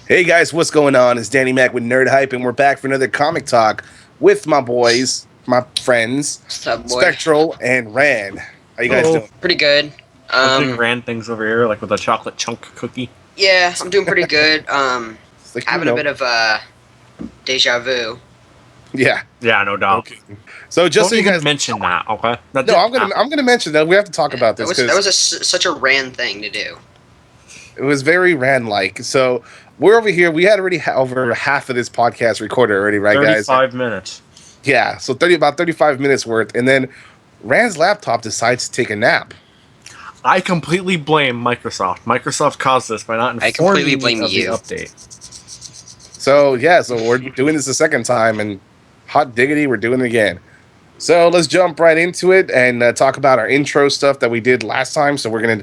Hey guys, what's going on? It's Danny Mac with Nerd Hype, and we're back for another comic talk with my boys, my friends, What's up, boy? Spectral and Rand. How you guys Oh, doing? Pretty good. I'm doing rand things over here, like with a chocolate chunk cookie. Yeah, I'm doing pretty good. It's like, Having a bit of deja vu. yeah. Yeah, no doubt. Okay. So just Don't so you even guys, mention that, okay? no, I'm gonna mention that we have to talk Yeah, about that this was because such a Rand thing to do. it was very Rand-like. So we're over here. We had already over half of this podcast recorded already, right, guys? 35 minutes. Yeah. So about 35 minutes worth, and then Rand's laptop decides to take a nap. I completely blame Microsoft. Microsoft caused this by not I informing completely me blame of you. the update. So yeah, so we're doing this the second time, and hot diggity, we're doing it again. So let's jump right into it and talk about our intro stuff that we did last time. So we're gonna,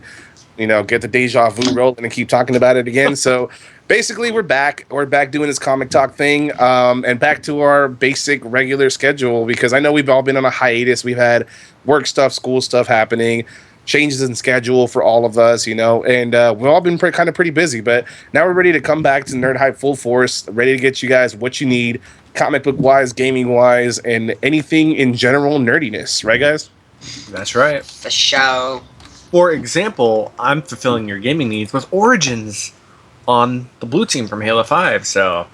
get the deja vu rolling and keep talking about it again. So basically, we're back. We're back doing this comic talk thing, and back to our basic regular schedule because I know we've all been on a hiatus. We've had work stuff, school stuff happening, changes in schedule for all of us, and we've all been pretty busy. But now we're ready to come back to Nerd Hype full force, ready to get you guys what you need, comic book wise, gaming wise, and anything in general nerdiness, right, guys? That's right. The show. For example, I'm fulfilling your gaming needs with Origins on the blue team from Halo 5. So,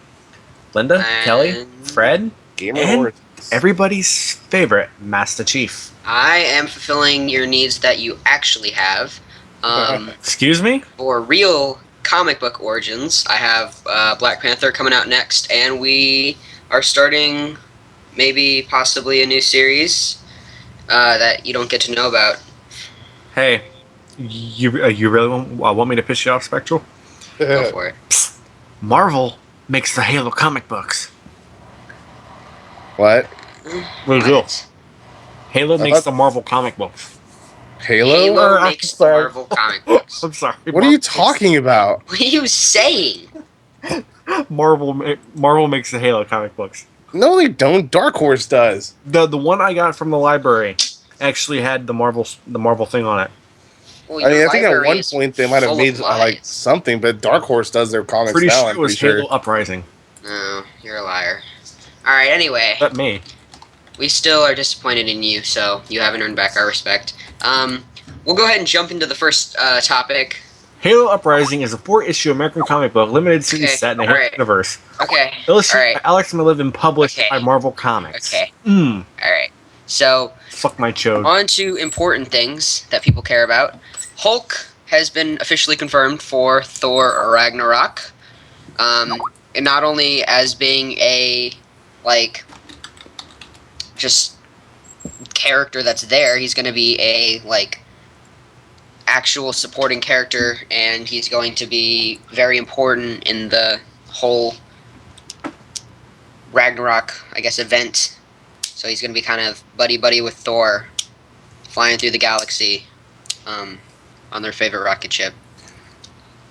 Linda, And- Kelly, Fred, Gamer and Origins. everybody's favorite, Master Chief. I am fulfilling your needs that you actually have. Excuse me? For real comic book origins, I have Black Panther coming out next, and we are starting possibly a new series that you don't get to know about. Hey, you really want me to piss you off, Spectral? Go for it. Marvel makes the Halo comic books. What? What? Halo makes the Marvel comic books. Halo? Halo makes the Marvel comic books. I'm sorry. What are you talking about? What are you saying? Marvel makes the Halo comic books. No, they don't. Dark Horse does. The one I got from the library actually had the Marvel thing on it. Well, I mean, your I think at library one is point they might have full made of like lies. something, but Dark Horse does their comics Pretty now. sure I'm it was pretty Halo sure. Uprising. No, you're a liar. Alright, anyway. But me. We still are disappointed in you, so you haven't earned back our respect. We'll go ahead and jump into the first topic. Halo Uprising is a 4-issue American comic book limited series Okay, set in the alright. Halo universe. Okay. Illustrated Alright. by Alex Millivin, published Okay. by Marvel Comics. Okay. Mmm. Alright. So, Fuck my chode. on to important things that people care about. Hulk has been officially confirmed for Thor Ragnarok. And not only as being a, just character that's there, he's going to be a, actual supporting character, and he's going to be very important in the whole Ragnarok, I guess, event. So he's going to be kind of buddy-buddy with Thor, flying through the galaxy on their favorite rocket ship.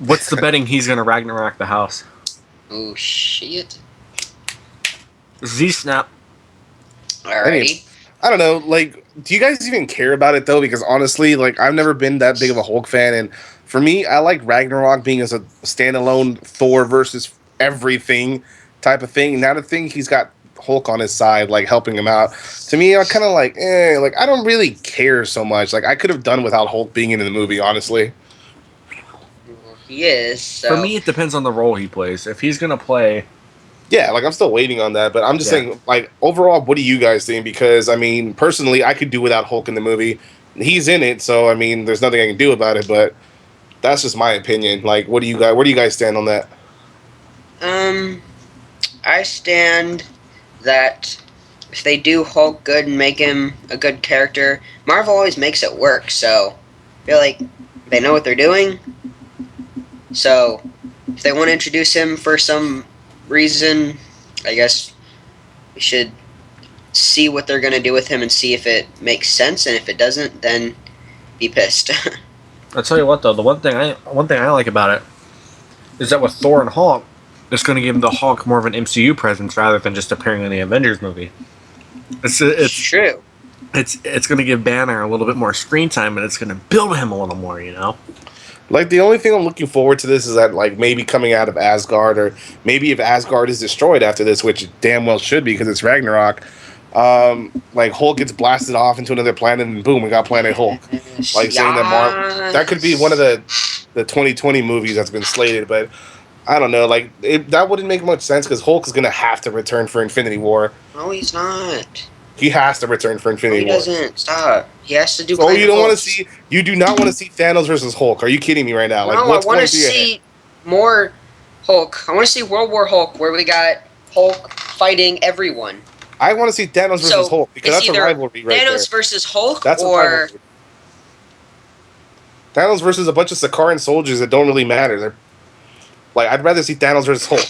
What's the betting he's gonna Ragnarok the house? Oh, shit. Z-Snap. Alrighty. I don't know. Do you guys even care about it though? Because honestly, I've never been that big of a Hulk fan, and for me, I like Ragnarok being as a standalone Thor versus everything type of thing. Now to think he's got Hulk on his side, helping him out. To me, I'm kind of I don't really care so much. I could have done without Hulk being in the movie, honestly. He is, so... For me, it depends on the role he plays. If he's gonna play... Yeah, I'm still waiting on that, but I'm just Yeah. saying, overall, what do you guys think? Because, I mean, personally, I could do without Hulk in the movie. He's in it, so, I mean, there's nothing I can do about it, but that's just my opinion. Where do you guys stand on that? I stand that if they do Hulk good and make him a good character, Marvel always makes it work, so I feel like they know what they're doing. So, if they want to introduce him for some reason, I guess we should see what they're going to do with him and see if it makes sense, and if it doesn't, then be pissed. I'll tell you what, though, the one thing I like about it is that with Thor and Hulk, it's going to give the Hulk more of an MCU presence rather than just appearing in the Avengers movie. It's true. It's going to give Banner a little bit more screen time, and it's going to build him a little more, you know? Like, the only thing I'm looking forward to this is that, like, maybe coming out of Asgard, or maybe if Asgard is destroyed after this, which it damn well should be because it's Ragnarok. Like, Hulk gets blasted off into another planet, and boom, we got Planet Hulk. Like, saying that that could be one of the 2020 movies that's been slated, but I don't know. Like, that wouldn't make much sense because Hulk is gonna have to return for Infinity War. No, he's not. He has to return for No, Infinity he War. doesn't. Stop. He has to do. So Planet you don't want to Hulk. see? You do not want to see Thanos versus Hulk? Are you kidding me right now? Like, No, I what's want going to through your head? see more Hulk. I want to see World War Hulk, where we got Hulk fighting everyone. I want to see Thanos versus So Hulk because it's that's a either rivalry right Thanos there. versus Hulk, That's a or rivalry. Thanos versus a bunch of Sakaran soldiers that don't really matter. They're like, I'd rather see Thanos versus Hulk.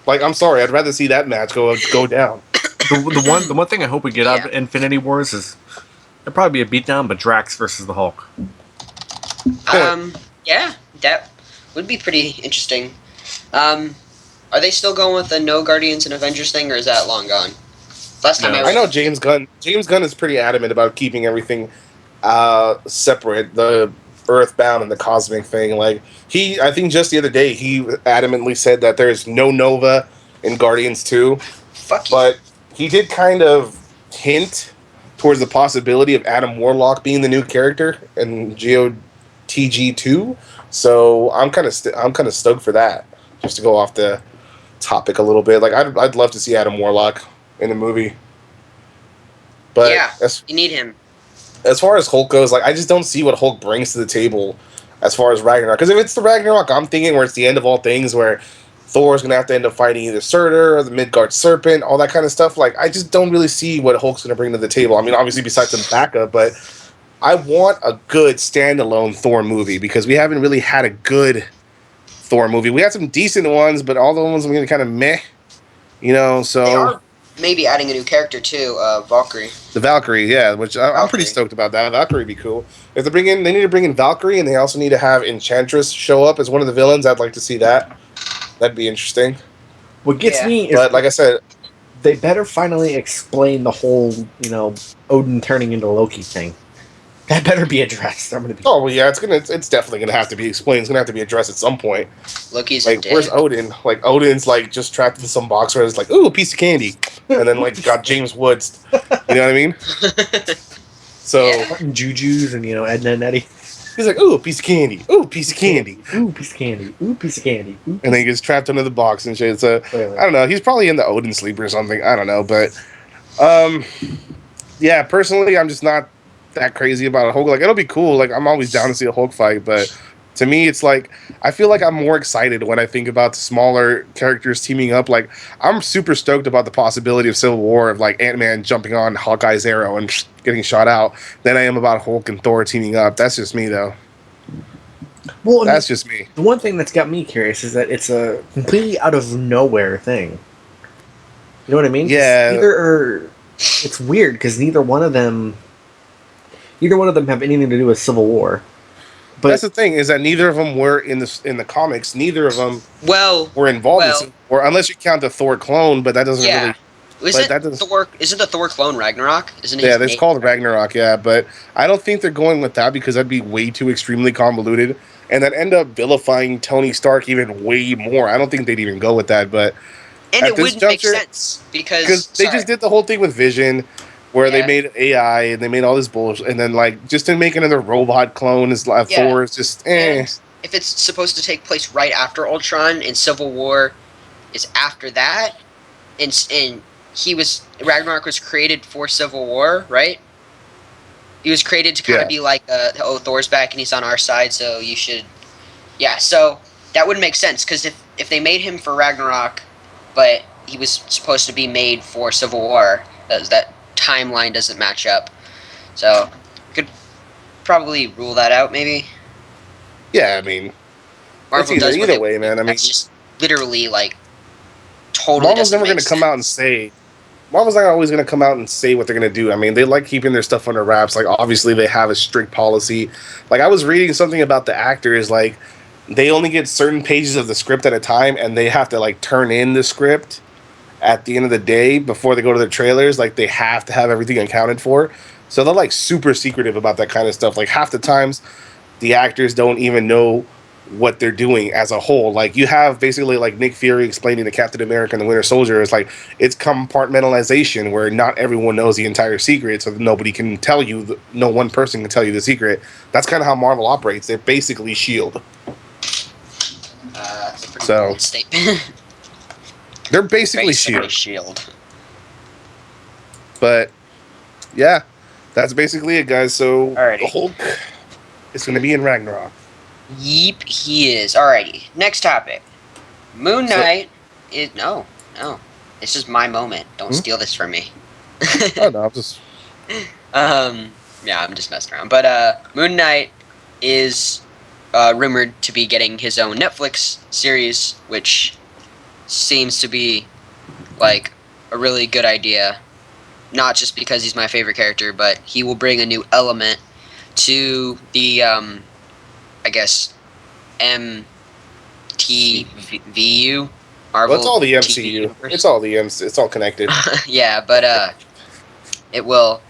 Like, I'm sorry, I'd rather see that match go down. The one thing I hope we get out of Yeah. Infinity Wars is it'll probably be a beatdown, but Drax versus the Hulk. yeah, that would be pretty interesting. Are they still going with the no Guardians and Avengers thing, or is that long gone? Last time No. I I know James Gunn. James Gunn is pretty adamant about keeping everything separate, the Earthbound and the cosmic thing. Like, I think just the other day, he adamantly said that there's no Nova in Guardians 2, fuck you. but he did kind of hint towards the possibility of Adam Warlock being the new character in GOTG 2. So I'm kind of stoked for that. Just to go off the topic a little bit, like, I'd love to see Adam Warlock in the movie. But Yeah. You need him. as far as Hulk goes, like, I just don't see what Hulk brings to the table as far as Ragnarok. Because if it's the Ragnarok I'm thinking, where it's the end of all things, where Thor's going to have to end up fighting either Surtur or the Midgard Serpent, all that kind of stuff, like, I just don't really see what Hulk's going to bring to the table. I mean, obviously, besides some backup, but I want a good standalone Thor movie because we haven't really had a good Thor movie. We had some decent ones, but all the ones have been kind of meh, you know, so... They are maybe adding a new character too, Valkyrie. The Valkyrie, yeah, which I'm pretty Valkyrie. stoked about that. Valkyrie would be cool. If they need to bring in Valkyrie, and they also need to have Enchantress show up as one of the villains. I'd like to see that. That'd be interesting. What gets Yeah. me is But like I said, they better finally explain the whole, Odin turning into Loki thing. That better be addressed. I'm gonna be. oh well, yeah, it's definitely gonna have to be explained. It's gonna have to be addressed at some point. Loki's Like, dead. where's Odin? Like, Odin's like just trapped in some box where it's like, ooh, a piece of candy, and then like got James Woods. You know what I mean? So Yeah. Juju's and Edna and Eddie. he's like, ooh, a piece of candy. Ooh, a piece of candy. Ooh, piece of candy. Ooh, piece of candy. Ooh. And then he gets trapped under the box and shit. So I don't know. He's probably in the Odin sleep or something. I don't know, but yeah. Personally, I'm just not that crazy about a Hulk. Like, it'll be cool. Like, I'm always down to see a Hulk fight, but to me, it's like I feel like I'm more excited when I think about the smaller characters teaming up. Like, I'm super stoked about the possibility of Civil War, of like Ant-Man jumping on Hawkeye's arrow and getting shot out, than I am about Hulk and Thor teaming up. That's just me, though. Well, That's just me. the one thing that's got me curious is that it's a completely out of nowhere thing. You know what I mean? 'Cause Yeah. it's weird because neither one of them have anything to do with Civil War. But That's the thing, is that neither of them were in the comics. Neither of them Well, were involved in Well- Civil War, unless you count the Thor clone, but that doesn't yeah. really. But Isn't that doesn't- Thor? Isn't the Thor clone Ragnarok? Isn't it? Yeah, his it's name? called Ragnarok, yeah, but I don't think they're going with that because that'd be way too extremely convoluted, and that end up vilifying Tony Stark even way more. I don't think they'd even go with that, but And at it this wouldn't make juncture- sense because they just did the whole thing with Vision, where they Yeah. made AI and they made all this bullshit, and then like just to make another robot clone is like Yeah. Thor is just eh. And if it's supposed to take place right after Ultron and Civil War is after that, and Ragnarok was created for Civil War, right? He was created to kind Yeah. of be like, oh, Thor's back and he's on our side, so you should, yeah. So that would make sense because if they made him for Ragnarok, but he was supposed to be made for Civil War, that timeline doesn't match up. So could probably rule that out, maybe. Yeah, I mean, Marvel it's does either what they- way, man. I mean, that's just literally like totally. Marvel's doesn't never going make to come sense. out and say. Marvel's not always going to come out and say what they're going to do. I mean, they like keeping their stuff under wraps. Like, obviously, they have a strict policy. Like, I was reading something about the actors. Like, they only get certain pages of the script at a time, and they have to like turn in the script at the end of the day before they go to the trailers. Like, they have to have everything accounted for. So they're like super secretive about that kind of stuff. Like, half the times, the actors don't even know what they're doing as a whole. Like you have basically like Nick Fury explaining to Captain America and the Winter Soldier, it's like it's compartmentalization where not everyone knows the entire secret, so nobody can tell you. No one person can tell you the secret. That's kind of how Marvel operates. They're basically Shield. That's a pretty So- bold statement. They're basically Basically Shield. Shield. But yeah, that's basically it, guys. So Alrighty. the Hulk is going to be in Ragnarok. Yeep, he is. Alrighty, next topic. Moon Knight is... No. This is my moment. Don't steal this from me. Oh no, I'm just Yeah, I'm just messing around. But, Moon Knight is rumored to be getting his own Netflix series, which seems to be, like, a really good idea. Not just because he's my favorite character, but he will bring a new element to the, I guess, MTVU. Marvel well, it's all the TV MCU. universe. It's all the MC. It's all connected. Yeah, but it will,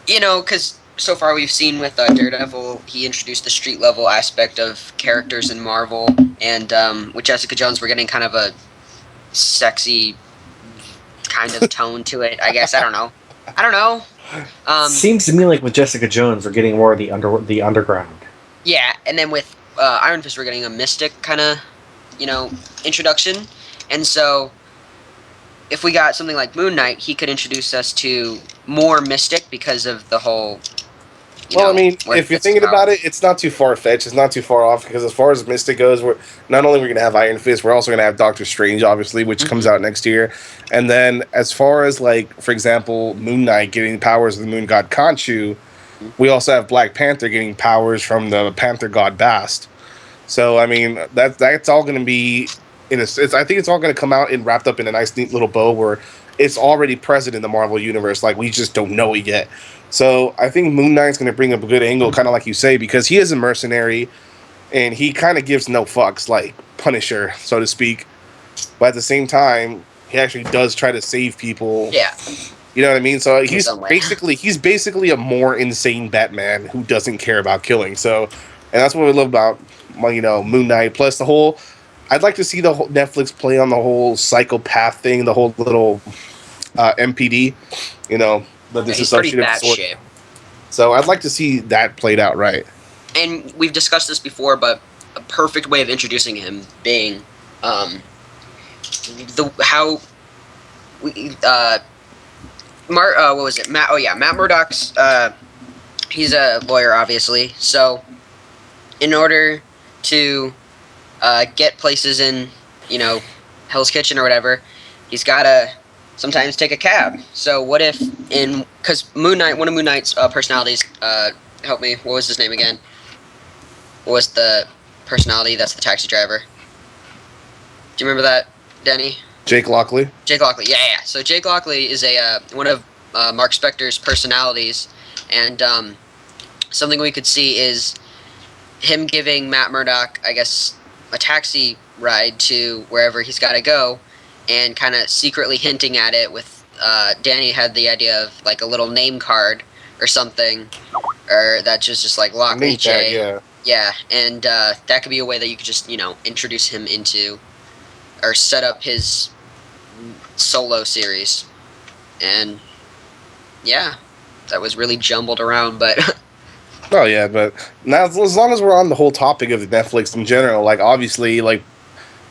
because so far we've seen with Daredevil, he introduced the street level aspect of characters in Marvel, and with Jessica Jones, we're getting kind of a sexy kind of tone to it. I guess I don't know. Seems to me like with Jessica Jones, we're getting more of the underground. Yeah, and then with Iron Fist, we're getting a mystic kind of, introduction. And so, if we got something like Moon Knight, he could introduce us to more mystic because of the whole. Well, I mean, where if you're fits thinking out. about it, it's not too far fetched. It's not too far off because as far as Mystic goes, we're not only we're going to have Iron Fist, we're also going to have Doctor Strange, obviously, which comes out next year. And then, as far as like, for example, Moon Knight getting powers of the Moon God Khonshu, we also have Black Panther getting powers from the Panther God Bast. So, I mean, that's all going to be I think it's all going to come out and wrapped up in a nice, neat little bow where it's already present in the Marvel universe. Like we just don't know it yet. So I think Moon Knight's going to bring up a good angle, kind of like you say, because he is a mercenary, and he kind of gives no fucks, like Punisher, so to speak. But at the same time, he actually does try to save people. Yeah. You know what I mean? So he's some way. basically a more insane Batman who doesn't care about killing. So, and that's what we love about Moon Knight. Plus the whole, I'd like to see the whole Netflix play on the whole psychopath thing, the whole little MPD, the He's pretty dissociative bad disorder. shit. So I'd like to see that played out right. And we've discussed this before, but a perfect way of introducing him being Matt Murdock's he's a lawyer, obviously. So in order to get places in, Hell's Kitchen or whatever, he's gotta sometimes take a cab. So what if because Moon Knight, one of Moon Knight's personalities, help me, what was his name again? What was the personality that's the taxi driver? Do you remember that, Denny? Jake Lockley. Jake Lockley, yeah. So Jake Lockley is one of Mark Spector's personalities, and something we could see is him giving Matt Murdock, I guess, a taxi ride to wherever he's got to go, and kind of secretly hinting at it with Danny had the idea of like a little name card or something, or that's just like Lockley Name tag, J. Yeah, and that could be a way that you could just, introduce him into, or set up his solo series. And, yeah, that was really jumbled around, but... Oh, yeah, but now as long as we're on the whole topic of Netflix in general, like, obviously,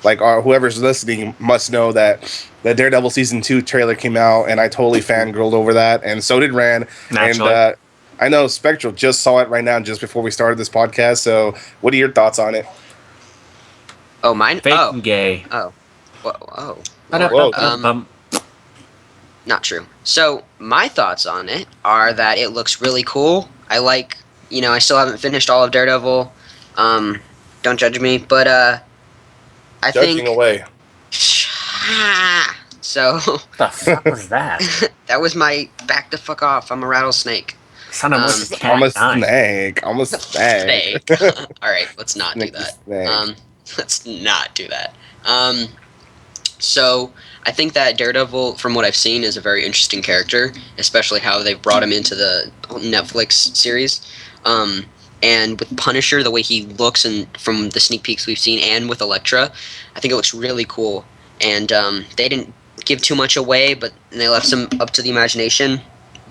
whoever's listening must know that the Daredevil Season 2 trailer came out, and I totally fangirled over that, and so did Ran. Naturally. And I know Spectral just saw it right now, just before we started this podcast, so what are your thoughts on it? Oh, mine? Fake Oh. and gay. Oh. Whoa. Whoa. Not true. So, my thoughts on it are that it looks really cool. I like, I still haven't finished all of Daredevil. Don't judge me, but, I Judging think... away. So... What the fuck was that? That was my back the fuck off. I'm a rattlesnake. Sounded like a I'm a cat dying. snake. I'm a snake. Alright, let's not do Snake that. snake. Let's not do that. So, I think that Daredevil, from what I've seen, is a very interesting character, especially how they've brought him into the Netflix series. And with Punisher, the way he looks, and from the sneak peeks we've seen, and with Elektra, I think it looks really cool. And they didn't give too much away, but they left some up to the imagination.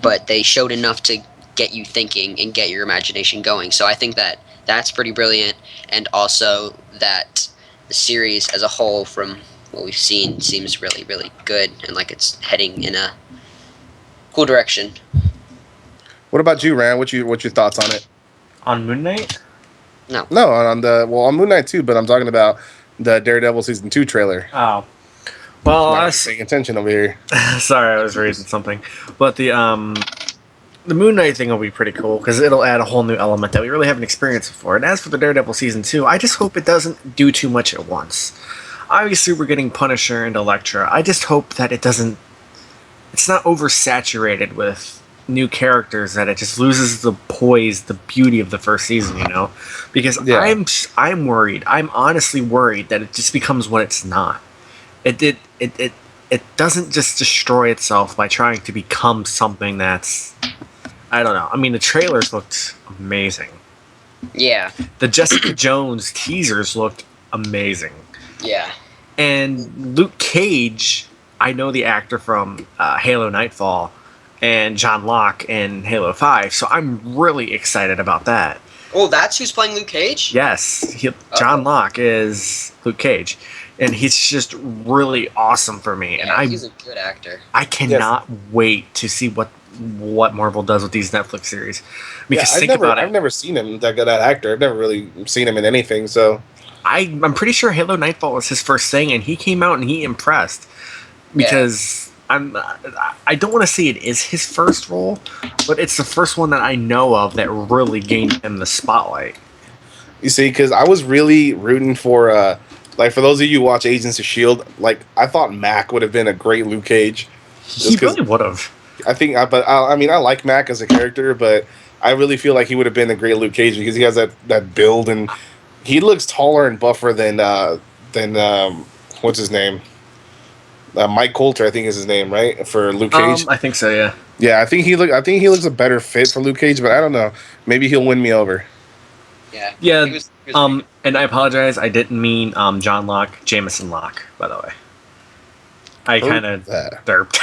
But they showed enough to get you thinking and get your imagination going. So I think that that's pretty brilliant, and also that the series as a whole, from what we've seen, seems really, really good, and like it's heading in a cool direction. What about you, Rand? What's your thoughts on it? On Moon Knight? No. No, on Moon Knight too, but I'm talking about the Daredevil season 2 trailer. Oh. Well, I'm I not was paying attention over here. sorry, I was reading something. But the Moon Knight thing will be pretty cool because it'll add a whole new element that we really haven't experienced before. And as for the Daredevil season 2, I just hope it doesn't do too much at once. Obviously, we're getting Punisher and Elektra. I just hope that it's not oversaturated with new characters, that it just loses the poise, the beauty of the first season, because Yeah. I'm worried. I'm honestly worried that it just becomes what it's not. It doesn't just destroy itself by trying to become something that's, I don't know. I mean, the trailers looked amazing. Yeah. The Jessica Jones teasers looked amazing. Yeah. And Luke Cage, I know the actor from Halo Nightfall and John Locke in Halo 5, so I'm really excited about that. Oh, that's who's playing Luke Cage? Yes, John Locke is Luke Cage, and he's just really awesome for me. Yeah, and he's a good actor. I cannot wait to see what Marvel does with these Netflix series. Because I've never seen him, that actor. I've never really seen him in anything, so... I'm pretty sure Halo Nightfall was his first thing, and he came out and he impressed. Because I don't want to say it is his first role, but it's the first one that I know of that really gained him the spotlight. You see, because I was really rooting for, for those of you who watch Agents of S.H.I.E.L.D., I thought Mac would have been a great Luke Cage. He really would have. I like Mac as a character, but I really feel like he would have been a great Luke Cage because he has that build, and he looks taller and buffer than what's his name? Mike Coulter, I think is his name, right? For Luke Cage. I think so, yeah. Yeah, I think he looks a better fit for Luke Cage, but I don't know. Maybe he'll win me over. Yeah. Yeah. He was and I apologize, I didn't mean John Locke, Jameson Locke, by the way. I kind of derped.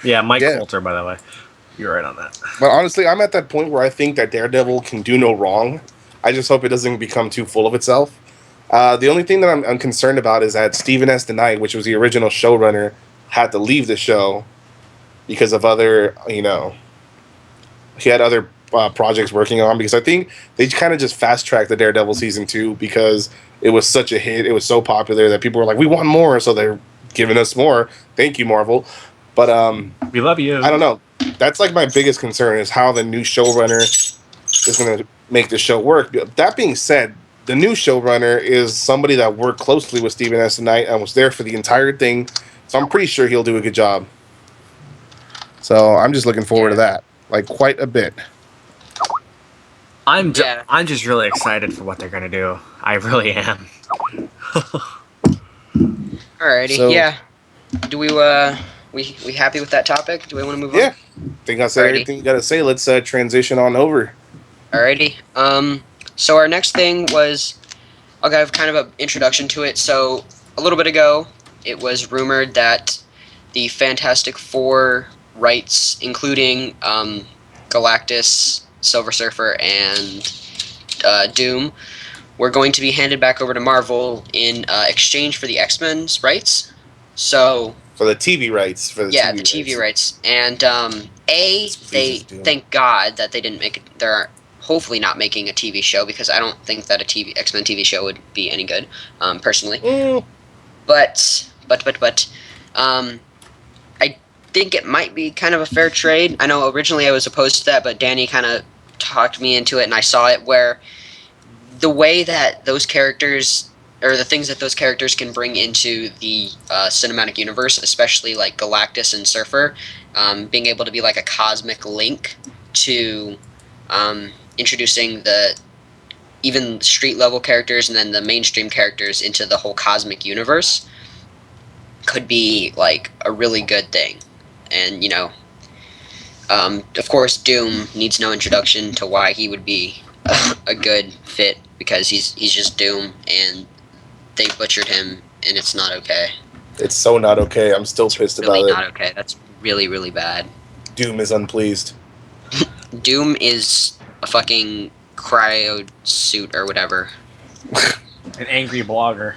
Yeah, Mike Coulter, by the way. You're right on that. But honestly, I'm at that point where I think that Daredevil can do no wrong. I just hope it doesn't become too full of itself. The only thing that I'm concerned about is that Stephen S. DeKnight, which was the original showrunner, had to leave the show because of other, he had other projects working on, because I think they kind of just fast-tracked the Daredevil season 2 because it was such a hit. It was so popular that people were like, we want more, so they're giving us more. Thank you, Marvel. But we love you. I don't know. That's my biggest concern is how the new showrunner is going to make the show work. That being said, the new showrunner is somebody that worked closely with Stephen S. DeKnight and was there for the entire thing, so I'm pretty sure he'll do a good job. So I'm just looking forward to that, quite a bit. I'm just really excited for what they're gonna do. I really am. Alrighty, So- yeah. Do we we happy with that topic? Do we want to move on? Yeah, I think I said everything you got to say. Let's transition on over. Alrighty. So our next thing was, I'll give kind of an introduction to it. So a little bit ago, it was rumored that the Fantastic Four rights, including Galactus, Silver Surfer, and Doom, were going to be handed back over to Marvel in exchange for the X-Men's rights. So For the TV rights. the TV rights. And thank God that they didn't make it. They're hopefully not making a TV show, because I don't think that a X-Men TV show would be any good, personally. But I think it might be kind of a fair trade. I know originally I was opposed to that, but Danny kind of talked me into it, and I saw it, where the way that those characters, or the things that those characters can bring into the cinematic universe, especially like Galactus and Surfer, being able to be like a cosmic link to introducing the even street level characters and then the mainstream characters into the whole cosmic universe, could be like a really good thing. And Of course, Doom needs no introduction to why he would be a good fit, because he's just Doom, and they butchered him, and it's not okay. It's so not okay. I'm still It's pissed really about not it. okay. That's really, really bad. Doom is unpleased. Doom is a fucking cryo suit or whatever. An angry blogger.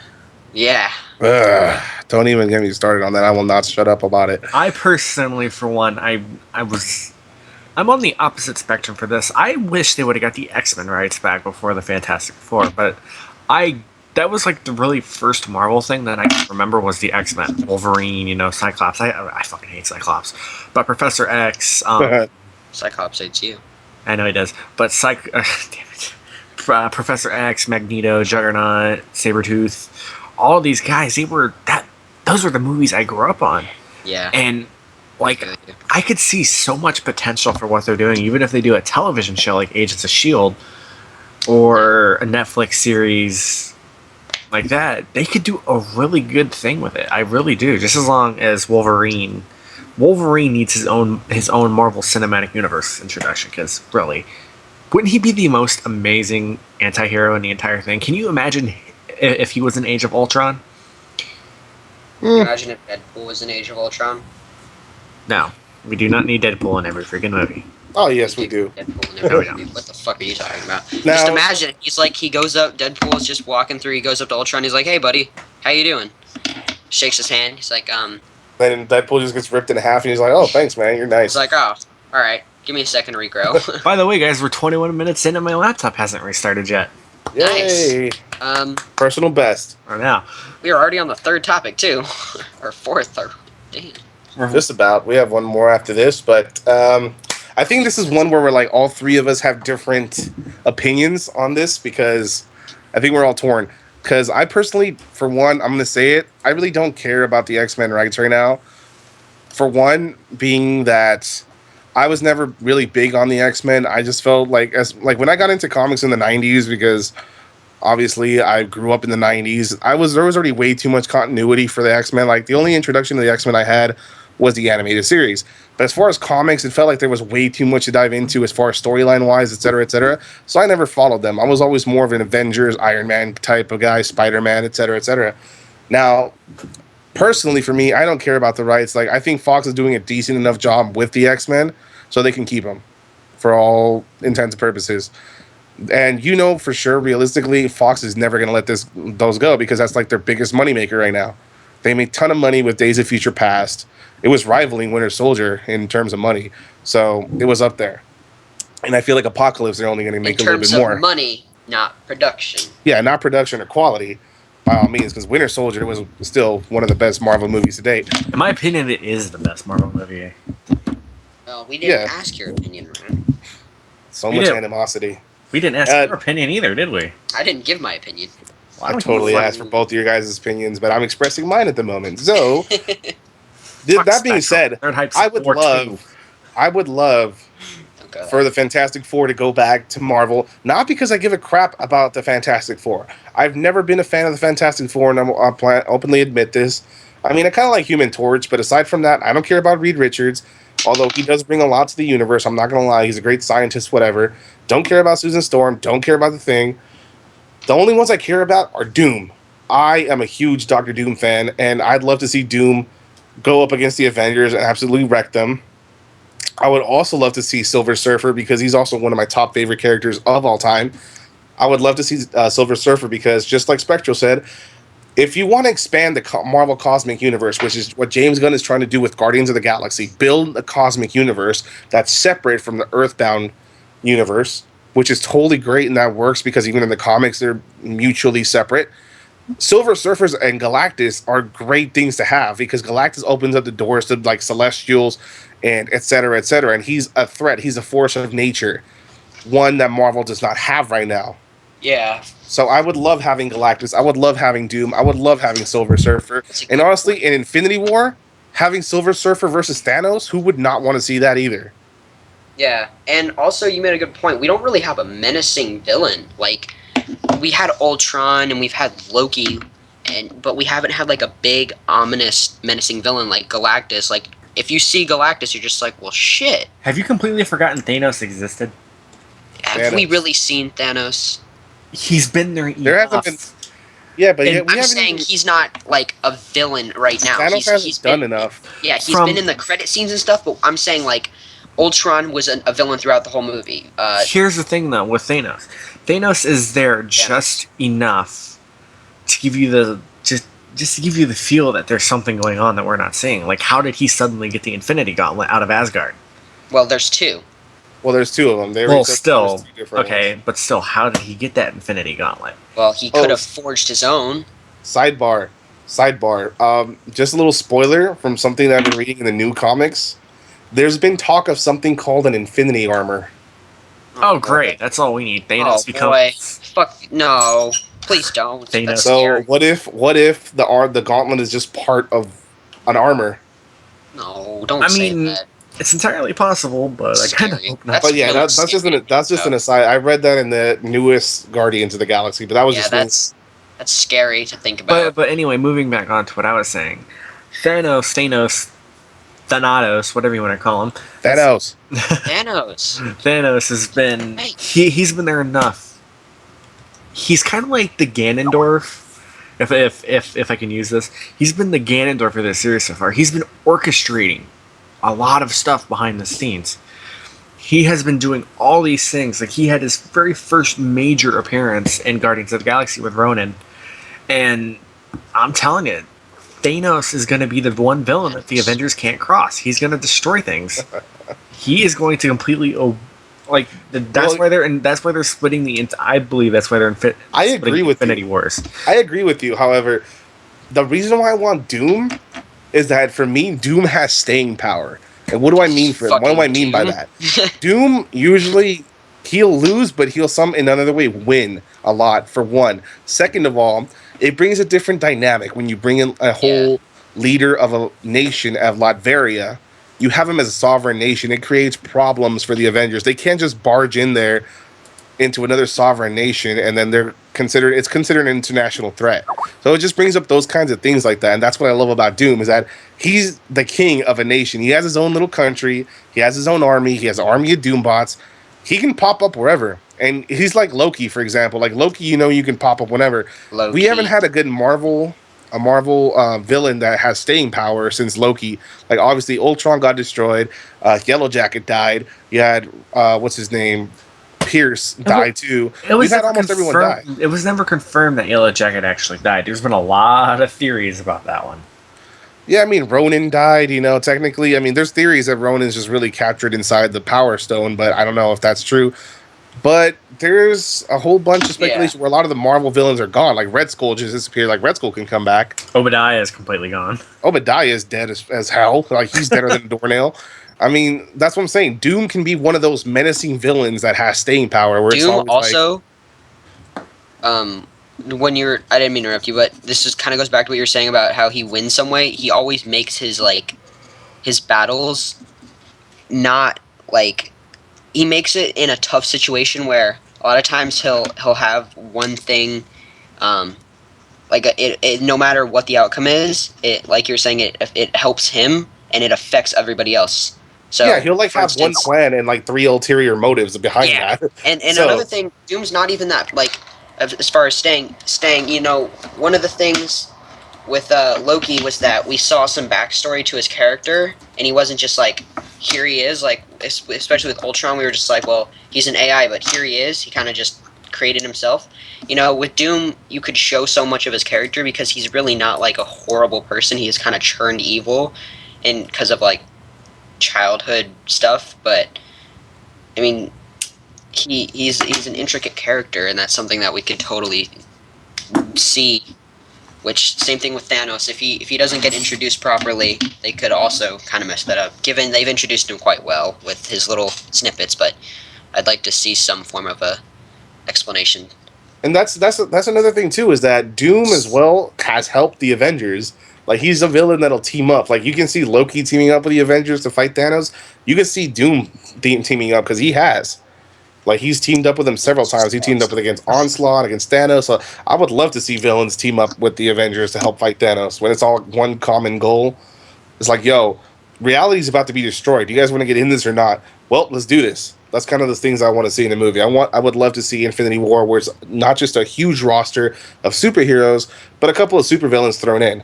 Yeah. Ugh, don't even get me started on that. I will not shut up about it. I personally, for one, I'm on the opposite spectrum for this. I wish they would have got the X-Men rights back before the Fantastic Four, but that was like the really first Marvel thing that I can remember was the X-Men. Wolverine, Cyclops. I fucking hate Cyclops. But Professor X, Cyclops hates you. I know he does. But damn it. Professor X, Magneto, Juggernaut, Sabretooth, all of these guys, those were the movies I grew up on. Yeah. And like I could see so much potential for what they're doing, even if they do a television show like Agents of S.H.I.E.L.D. or a Netflix series like that. They could do a really good thing with it. I really do. Just as long as Wolverine needs his own Marvel Cinematic Universe introduction, because really, wouldn't he be the most amazing anti-hero in the entire thing? Can you imagine if he was in Age of Ultron? Imagine if Deadpool was in Age of Ultron. No, we do not need Deadpool in every freaking movie. Oh, yes, we do. Deadpool in every movie. What the fuck are you talking about? Now, just imagine, he goes up, Deadpool's just walking through, he goes up to Ultron, he's like, hey buddy, how you doing? Shakes his hand, he's like, then Deadpool just gets ripped in half, and he's like, oh, thanks, man, you're nice. He's like, oh, alright, give me a second to regrow. By the way, guys, we're 21 minutes in and my laptop hasn't restarted yet. Yay! Nice. Personal best. Or now. We are already on the third topic, too. Or fourth, or... Damn. Just about. We have one more after this, but I think this is one where we're like all three of us have different opinions on this, because I think we're all torn. Because I personally, for one, I'm going to say it, I really don't care about the X-Men rights right now. For one, being that I was never really big on the X-Men. I just felt like when I got into comics in the 90s, because obviously I grew up in the 90s, there was already way too much continuity for the X-Men. Like, the only introduction to the X-Men I had was the animated series. But as far as comics, it felt like there was way too much to dive into as far as storyline-wise, et cetera, et cetera. So I never followed them. I was always more of an Avengers, Iron Man type of guy, Spider-Man, et cetera, et cetera. Now, personally, for me, I don't care about the rights. Like, I think Fox is doing a decent enough job with the X-Men, so they can keep them for all intents and purposes. And for sure, realistically, Fox is never going to let those go, because that's like their biggest moneymaker right now. They make a ton of money with Days of Future Past. It was rivaling Winter Soldier in terms of money. So it was up there. And I feel like Apocalypse, they're only going to make a little bit more. In terms of money, not production. Yeah, not production or quality, by all means, because Winter Soldier was still one of the best Marvel movies to date. In my opinion, it is the best Marvel movie. Well, we didn't ask your opinion, Ryan. So much animosity. We didn't ask your opinion either, did we? I didn't give my opinion. Well, I totally asked for both of your guys' opinions, but I'm expressing mine at the moment. So, that being said, I would love for the Fantastic Four to go back to Marvel, not because I give a crap about the Fantastic Four. I've never been a fan of the Fantastic Four, and I'll openly admit this. I mean, I kind of like Human Torch, but aside from that, I don't care about Reed Richards, although he does bring a lot to the universe. I'm not going to lie. He's a great scientist, whatever. Don't care about Susan Storm. Don't care about The Thing. The only ones I care about are Doom. I am a huge Doctor Doom fan, and I'd love to see Doom go up against the Avengers and absolutely wreck them. I would also love to see Silver Surfer, because he's also one of my top favorite characters of all time. I would love to see Silver Surfer because, just like Spectral said, if you want to expand the Marvel Cosmic Universe, which is what James Gunn is trying to do with Guardians of the Galaxy, build a cosmic universe that's separate from the Earthbound universe, which is totally great, and that works because even in the comics, they're mutually separate. Silver Surfers and Galactus are great things to have, because Galactus opens up the doors to like Celestials and et cetera, and he's a threat. He's a force of nature, one that Marvel does not have right now. Yeah. So I would love having Galactus. I would love having Doom. I would love having Silver Surfer. And honestly, in Infinity War, having Silver Surfer versus Thanos, who would not want to see that either? Yeah, and also you made a good point. We don't really have a menacing villain. Like, we had Ultron and we've had Loki, but we haven't had like a big, ominous, menacing villain like Galactus. Like, if you see Galactus, you're just like, well, shit. Have you completely forgotten Thanos existed? Have we Thanos. really seen Thanos? He's been there enough. There hasn't been. Yeah, but And we I'm haven't saying even. he's not like a villain right now. Thanos hasn't done enough. Yeah, he's From- been in the credit scenes and stuff, but I'm saying like Ultron was a villain throughout the whole movie. Here's the thing, though, with Thanos. Thanos is there just enough to give you the just to give you the feel that there's something going on that we're not seeing. Like, how did he suddenly get the Infinity Gauntlet out of Asgard? Well, there's two. Well, there's two of them. They Well, already said still, there's two different okay, ones. but still, how did he get that Infinity Gauntlet? Well, he could have forged his own. Sidebar. Just a little spoiler from something that I've been reading in the new comics. There's been talk of something called an Infinity Armor. Oh, great! That's all we need. Thanos Oh, becomes. boy. Fuck, no. Please don't. Thanos. That's So scary. what if the gauntlet is just part of an armor? No, don't I say mean, that. it's entirely possible, but I kind of Scary. hope not. That's But yeah, really that's just scary. that's just an aside. I read that in the newest Guardians of the Galaxy, but that was Yeah, just that's scary to think about. But anyway, moving back on to what I was saying, Thanatos, whatever you want to call him. Thanos. Thanos. Thanos has been Hey. he's been there enough. He's kind of like the Ganondorf, if I can use this. He's been the Ganondorf of this series so far. He's been orchestrating a lot of stuff behind the scenes. He has been doing all these things. Like, he had his very first major appearance in Guardians of the Galaxy with Ronan, and I'm telling you, Thanos is going to be the one villain that the Avengers can't cross. He's going to destroy things. He is going to completely that's why they're splitting the. I believe that's why they're I splitting agree with Infinity you. Wars. I agree with you. However, the reason why I want Doom is that for me, Doom has staying power. And what do I mean for it? What do I mean by Doom. that? Doom usually he'll lose, but he'll in another way win a lot. For one, second of all, it brings a different dynamic when you bring in a whole leader of a nation of Latveria. You have him as a sovereign nation. It creates problems for the Avengers. They can't just barge in there into another sovereign nation and then it's considered an international threat. So it just brings up those kinds of things like that. And that's what I love about Doom, is that he's the king of a nation. He has his own little country. He has his own army. He has an army of Doombots. He can pop up wherever. And he's like Loki, for example. Like Loki, you can pop up whenever. Loki. We haven't had a good Marvel villain that has staying power since Loki. Like, obviously Ultron got destroyed, Yellow Jacket died. You had what's his name, Pierce died too. We've had almost everyone die. It was never confirmed that Yellow Jacket actually died. There's been a lot of theories about that one. Yeah, I mean Ronan died. Technically, I mean there's theories that Ronan's just really captured inside the Power Stone, but I don't know if that's true. But there's a whole bunch of speculation where a lot of the Marvel villains are gone. Like Red Skull just disappeared. Like Red Skull can come back. Obadiah is completely gone. Obadiah is dead as hell. Like he's deader than a doornail. I mean, that's what I'm saying. Doom can be one of those menacing villains that has staying power. Where Doom it's always also, I didn't mean to interrupt you, but this just kind of goes back to what you're saying about how he wins some way. He always makes his battles not like, he makes it in a tough situation where a lot of times he'll have one thing, no matter what the outcome is, it, like you're saying, it helps him and it affects everybody else. So yeah, he'll for have instance, one plan and like three ulterior motives behind that. And So- another thing, Doom's not even that, as far as staying, one of the things with Loki was that we saw some backstory to his character, and he wasn't just like, here he is, like, especially with Ultron, we were just like, well, he's an AI, but here he is, he kind of just created himself. With Doom, you could show so much of his character because he's really not like a horrible person, he is kind of churned evil, and because of like childhood stuff, but I mean, he's an intricate character, and that's something that we could totally see. Which, same thing with Thanos. If he doesn't get introduced properly, they could also kind of mess that up. Given they've introduced him quite well with his little snippets, but I'd like to see some form of a explanation. And that's another thing too, is that Doom as well has helped the Avengers. Like, he's a villain that'll team up. Like, you can see Loki teaming up with the Avengers to fight Thanos. You can see Doom teaming up because he has. Like, he's teamed up with him several times. He teamed up against Onslaught, against Thanos. So I would love to see villains team up with the Avengers to help fight Thanos when it's all one common goal. It's like, yo, reality is about to be destroyed. Do you guys want to get in this or not? Well, let's do this. That's kind of the things I want to see in a movie. I would love to see Infinity War, where it's not just a huge roster of superheroes, but a couple of supervillains thrown in.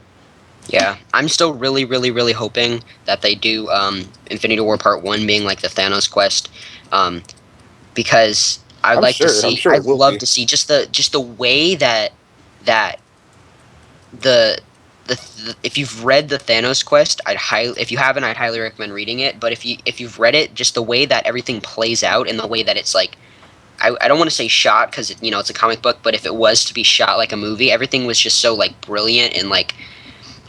Yeah, I'm still really, really, really hoping that they do Infinity War Part 1 being like the Thanos quest, because I'd like to see. I'm sure it I'd will love be. to see just the way that the, if you've read the Thanos quest, if you haven't, I'd highly recommend reading it. But if you've read it, just the way that everything plays out and the way that it's like, I don't want to say shot because it's a comic book, but if it was to be shot like a movie, everything was just so like brilliant and like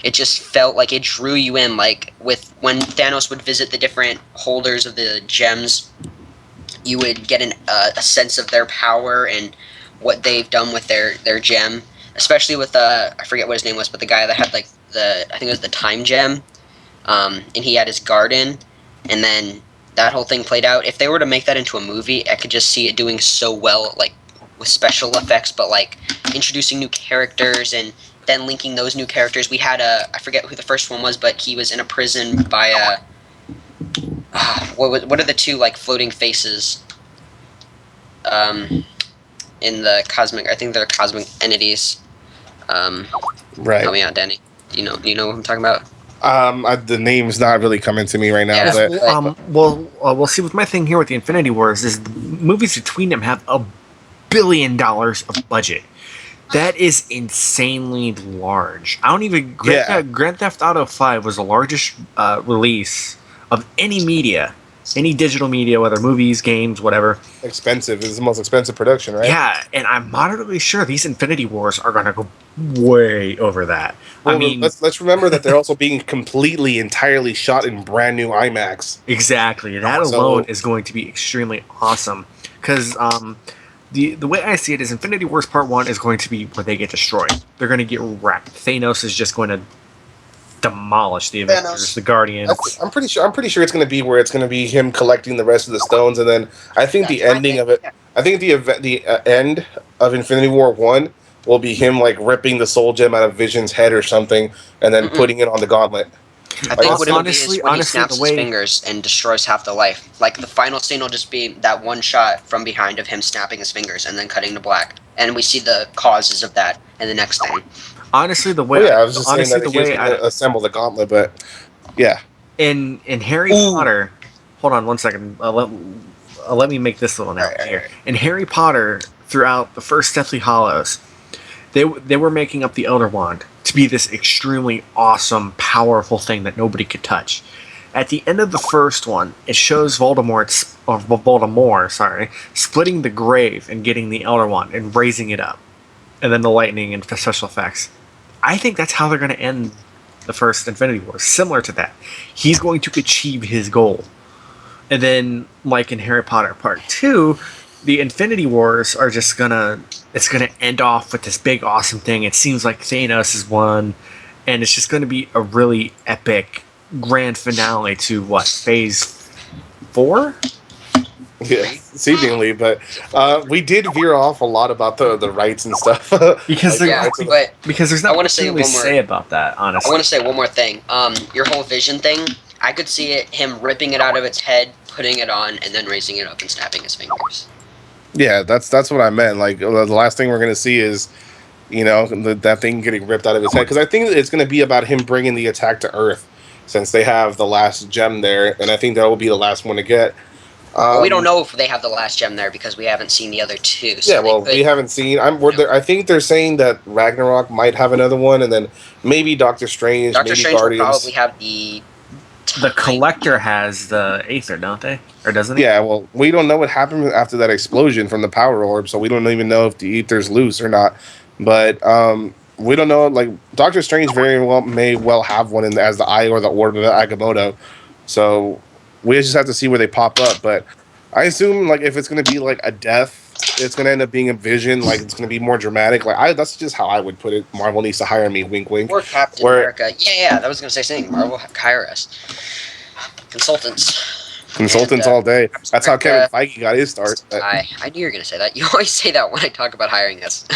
it just felt like it drew you in. Like with when Thanos would visit the different holders of the gems, you would get a sense of their power and what they've done with their gem. Especially with I forget what his name was, but the guy that had like I think it was the time gem, and he had his garden, and then that whole thing played out. If they were to make that into a movie, I could just see it doing so well, like with special effects, but like introducing new characters and then linking those new characters. We had I forget who the first one was, but he was in a prison by what are the two like floating faces? In the cosmic, I think they're cosmic entities. Right. Help me out, Danny. Do you know what I'm talking about? The name's not really coming to me right now. Yeah. But We'll see. With my thing here with the Infinity Wars is the movies between them have $1 billion of budget. That is insanely large. I don't even. Grand Theft Auto 5 was the largest release of any media, any digital media, whether movies, games, whatever. Expensive. It's the most expensive production, right? Yeah, and I'm moderately sure these Infinity Wars are going to go way over that. Well, I mean, let's remember that they're also being entirely shot in brand new IMAX. Exactly. That alone is going to be extremely awesome. Because the way I see it is Infinity Wars Part 1 is going to be where they get destroyed. They're going to get wrecked. Thanos is just going to demolish the Avengers, the Guardians. I'm pretty sure it's going to be where it's going to be him collecting the rest of the stones, and then I think the ending of it. I think the end of Infinity War 1 will be him like ripping the soul gem out of Vision's head or something, and then putting it on the gauntlet. I think what it'll be is when he snaps his fingers and destroys half the life. Like the final scene will just be that one shot from behind of him snapping his fingers and then cutting to black, and we see the causes of that in the next thing. Honestly, the way I was just saying that he was going to assemble the gauntlet, but yeah. In Harry Potter, hold on one second. Let me make this little announcement here. In Harry Potter, throughout the first Deathly Hallows, they were making up the Elder Wand to be this extremely awesome, powerful thing that nobody could touch. At the end of the first one, it shows Voldemort, splitting the grave and getting the Elder Wand and raising it up, and then the lightning and special effects. I think that's how they're going to end the first Infinity War. Similar to that, he's going to achieve his goal, and then, like in Harry Potter Part 2, the Infinity Wars are just gonna end off with this big awesome thing. It seems like Thanos has won, and it's just gonna be a really epic grand finale to Phase 4? Yeah, seemingly, but we did veer off a lot about the rights and stuff. because there's not much to really say about that, honestly. I want to say one more thing. Your whole Vision thing, I could see him ripping it out of its head, putting it on, and then raising it up and snapping his fingers. Yeah, that's what I meant. Like the last thing we're gonna see is, that thing getting ripped out of his head. Because I think it's gonna be about him bringing the attack to Earth, since they have the last gem there, and I think that will be the last one to get. Well, we don't know if they have the last gem there because we haven't seen the other two. So we haven't seen. I think they're saying that Ragnarok might have another one, and then maybe Doctor Strange. Doctor Strange will probably have the. The Collector has the Aether, don't they? Or doesn't he? Yeah, well, we don't know what happened after that explosion from the power orb, so we don't even know if the Aether's loose or not. But we don't know. Like Doctor Strange may well have one as the eye or the orb of Agamotto. So we just have to see where they pop up. But I assume like if it's going to be like a death, it's going to end up being a Vision. Like it's going to be more dramatic. Like that's just how I would put it. Marvel needs to hire me. Wink, wink. Or Captain America. Yeah. That was going to say something. Marvel hire us. Consultants all day. That's how Kevin Feige got his start. I knew you were going to say that. You always say that when I talk about hiring us.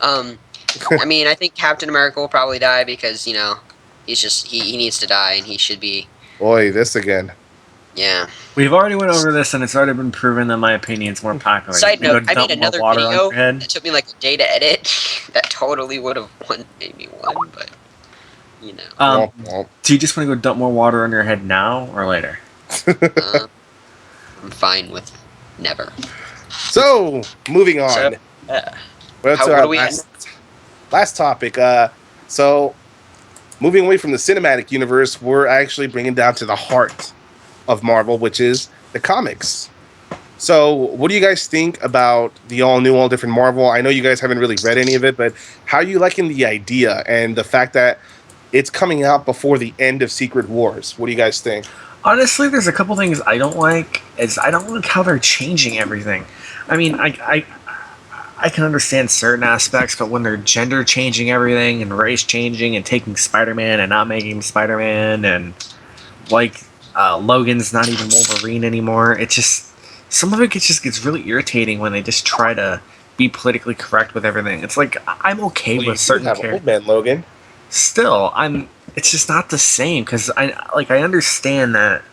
I mean, I think Captain America will probably die because, he's just he needs to die and he should be Boy, this again. Yeah. We've already went over this, and it's already been proven that my opinion's more popular. Side You go note, I made dump more another water on video your head. that took me like a day to edit. That totally would have made me one, but you know. Womp, womp. Do you just want to go dump more water on your head now or later? I'm fine with never. So, moving on. So, Well, How- to what our do we have? last topic. So, moving away from the cinematic universe, we're actually bringing down to the heart of Marvel, which is the comics. So, what do you guys think about the all new, all different Marvel? I know you guys haven't really read any of it, but how are you liking the idea and the fact that it's coming out before the end of Secret Wars? What do you guys think? Honestly, there's a couple things I don't like. I don't like how they're changing everything. I mean, I can understand certain aspects, but when they're gender changing everything and race changing and taking Spider-Man and not making him Spider-Man and like Logan's not even Wolverine anymore, it just some of it just gets really irritating when they just try to be politically correct with everything. It's like I'm okay Well, you with certain have characters. Old Man Logan. Still, it's just not the same because I understand that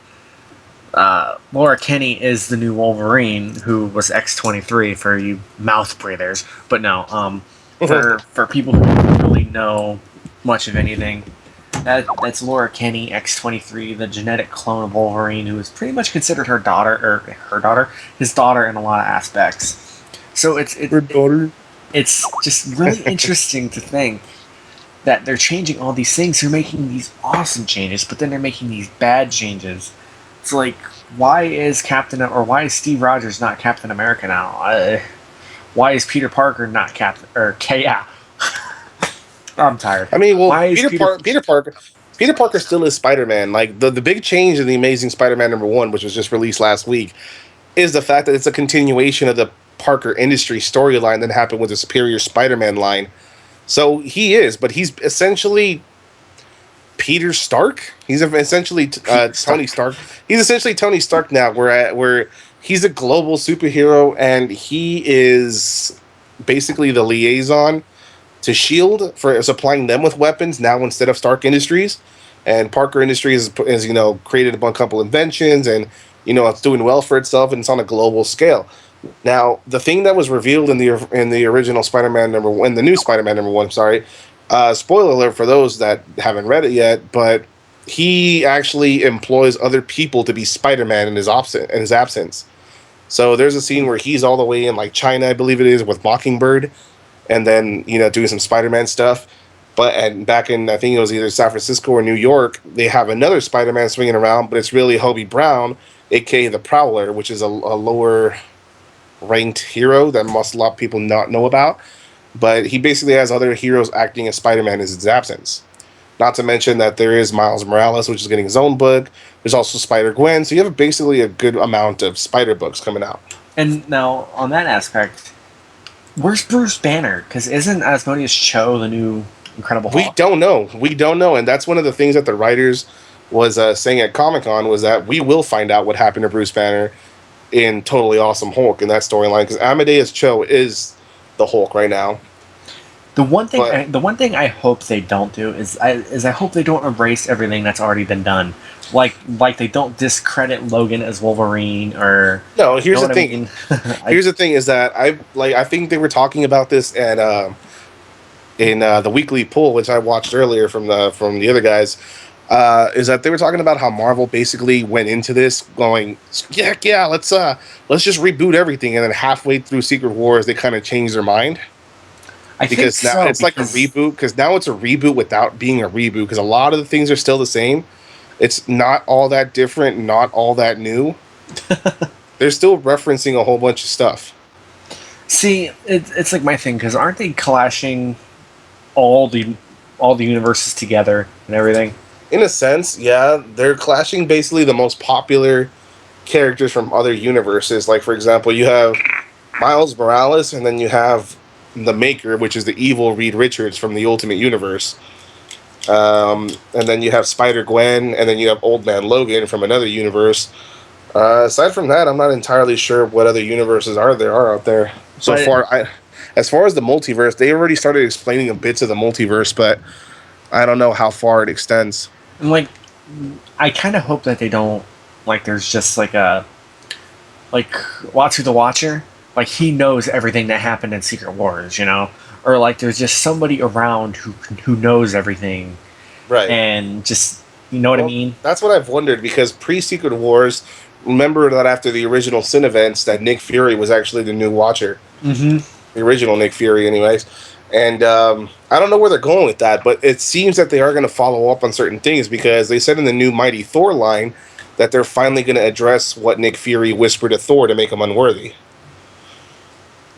Laura Kinney is the new Wolverine, who was X-23 for you mouth breathers. But no, for people who don't really know much of anything, that's Laura Kinney, X-23, the genetic clone of Wolverine, who is pretty much considered his daughter in a lot of aspects. So Her daughter. it's just really interesting to think that they're changing all these things. They're making these awesome changes, but then they're making these bad changes. It's like, why is Steve Rogers not Captain America now? Why is Peter Parker not Captain? Yeah. I'm tired. I mean, well, Why is Peter Parker still is Spider-Man. Like the big change in the Amazing Spider-Man #1, which was just released last week, is the fact that it's a continuation of the Parker Industry storyline that happened with the Superior Spider-Man line. So he is, but he's essentially Peter Stark. He's essentially Tony Stark. He's essentially Tony Stark now, where he's a global superhero and he is basically the liaison to Shield for supplying them with weapons now instead of Stark Industries. And Parker Industries is created a couple inventions and it's doing well for itself and it's on a global scale. Now, the thing that was revealed in the original Spider-Man #1, the new Spider-Man #1, sorry, spoiler alert for those that haven't read it yet, but he actually employs other people to be Spider-Man in his absence. So there's a scene where he's all the way in like China, I believe it is, with Mockingbird, and then doing some Spider-Man stuff. And back in, I think it was either San Francisco or New York, they have another Spider-Man swinging around, but it's really Hobie Brown, aka the Prowler, which is a lower ranked hero that a lot of people not know about. But he basically has other heroes acting as Spider-Man in his absence. Not to mention that there is Miles Morales, which is getting his own book. There's also Spider-Gwen, so you have basically a good amount of Spider books coming out. And now, on that aspect, where's Bruce Banner? Because isn't Asmodeus Cho the new Incredible Hulk? We don't know, and that's one of the things that the writers was saying at Comic-Con was that we will find out what happened to Bruce Banner in Totally Awesome Hulk in that storyline, because Amadeus Cho is the Hulk right now. The one thing I hope they don't do is I hope they don't erase everything that's already been done. Like they don't discredit Logan as Wolverine or. No, here's the thing. Here's the thing is that I think they were talking about this at in the weekly poll, which I watched earlier from the other guys. Is that they were talking about how Marvel basically went into this going, yeah, let's just reboot everything, and then halfway through Secret Wars they kind of changed their mind. Because now it's like a reboot. Because now it's a reboot without being a reboot. Because a lot of the things are still the same. It's not all that different, not all that new. They're still referencing a whole bunch of stuff. See, it's like my thing. Because aren't they clashing all the universes together and everything? In a sense, yeah, they're clashing basically the most popular characters from other universes. Like, for example, you have Miles Morales, and then you have the Maker, which is the evil Reed Richards from the Ultimate Universe. And then you have Spider-Gwen, and then you have Old Man Logan from another universe. Aside from that, I'm not entirely sure what other universes are out there. As far as the multiverse, they already started explaining a bits of the multiverse, but I don't know how far it extends. And like I kind of hope that they don't, like, there's just like a, like, Watsu the Watcher, like, he knows everything that happened in Secret Wars, you know? Or, like, there's just somebody around who knows everything, Right. and just, you know what I mean? That's what I've wondered, because pre-Secret Wars, remember that after the original Sin events, that Nick Fury was actually the new Watcher. Mm-hmm. The original Nick Fury, anyways. And I don't know where they're going with that, but it seems that they are going to follow up on certain things, because they said in the new Mighty Thor line that they're finally going to address what Nick Fury whispered to Thor to make him unworthy.